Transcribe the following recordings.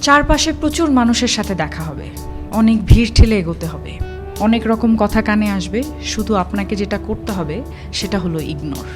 চারপাশে প্রচুর মানুষের সাথে দেখা হবে, অনেক ভিড় ঠেলে এগোতে হবে, অনেক রকম কথা কানে আসবে। শুধু আপনাকে যেটা করতে হবে সেটা হলো ইগনোর।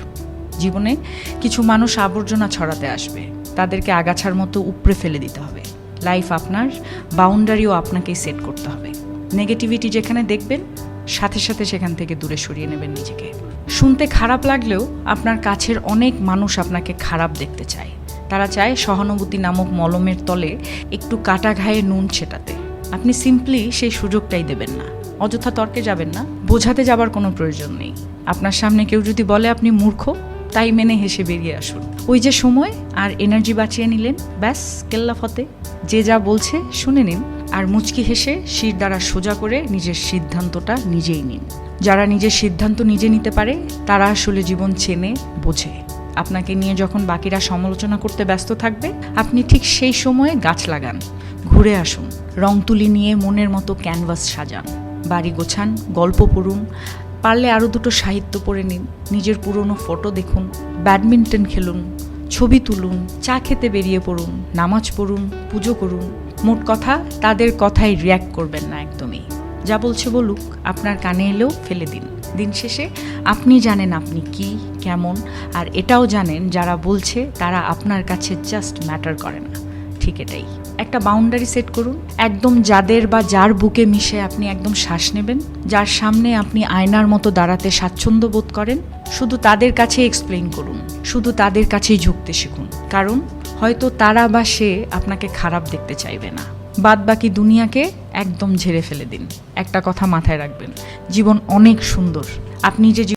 জীবনে কিছু মানুষ আবর্জনা ছড়াতে আসবে, তাদেরকে আগাছার মতো উপড়ে ফেলে দিতে হবে। লাইফ আপনার, বাউন্ডারিও আপনাকেই সেট করতে হবে। নেগেটিভিটি যেখানে দেখবেন সাথে সাথে সেখান থেকে দূরে সরিয়ে নেবেন নিজেকে। শুনতে খারাপ লাগলেও আপনার কাছের অনেক মানুষ আপনাকে খারাপ দেখতে চায়। তারা চায় সহানুভূতি নামক মলমের তলে একটু কাটা ঘায়ে নুন ছেটাতে। আপনি সিম্পলি সেই সুযোগটাই দেবেন না। অযথা তর্কে যাবেন না, বোঝাতে যাবার কোনো প্রয়োজন নেই। আপনার সামনে কেউ যদি বলে আপনি মূর্খ, তাই মেনে হেসে বেরিয়ে আসুন। ওই যে সময় আর এনার্জি বাঁচিয়ে নিলেন, ব্যাস কেল্লা ফতে। যে যা বলছে শুনে নিন, আর মুচকি হেসে শির দ্বারা সোজা করে নিজের সিদ্ধান্তটা নিজেই নিন। যারা নিজের সিদ্ধান্ত নিজে নিতে পারে তারা আসলে জীবন চেনে, বোঝে। আপনাকে নিয়ে যখন বাকিরা সমালোচনা করতে ব্যস্ত থাকবে, আপনি ঠিক সেই সময়ে গাছ লাগান, ঘুরে আসুন, রং তুলি নিয়ে মনের মতো ক্যানভাস সাজান, বাড়ি গোছান, গল্প পড়ুন, পারলে আরও দুটো সাহিত্য পড়ে নিন, নিজের পুরনো ফটো দেখুন, ব্যাডমিন্টন খেলুন, ছবি তুলুন, চা খেতে বেরিয়ে পড়ুন, নামাজ পড়ুন, পুজো করুন। মোট কথা, তাদের কথায় রিয়্যাক্ট করবেন না একদমই। যা বলছে বলুক, আপনার কানে এলেও ফেলে দিন। দিন শেষে আপনি জানেন আপনি কি, কেমন, আর এটাও জানেন যারা বলছে তারা আপনার কাছে জাস্ট ম্যাটার করে না। ঠিক এটাই। একটা বাউন্ডারি সেট করুন, একদম যাদের বা যার বুকে মিশে আপনি একদম শ্বাস নেবেন, যার সামনে আপনি আয়নার মতো দাঁড়াতে স্বাচ্ছন্দ্য বোধ করেন, শুধু তাদের কাছে এক্সপ্লেইন করুন, শুধু তাদের কাছেই ঝুঁকতে শিখুন। কারণ হয়তো তারা বা সে আপনাকে খারাপ দেখতে চাইবে না। বাদ বাকি দুনিয়াকে একদম ঝেড়ে ফেলে দিন। একটা কথা মাথায় রাখবেন, জীবন অনেক সুন্দর। আপনি যে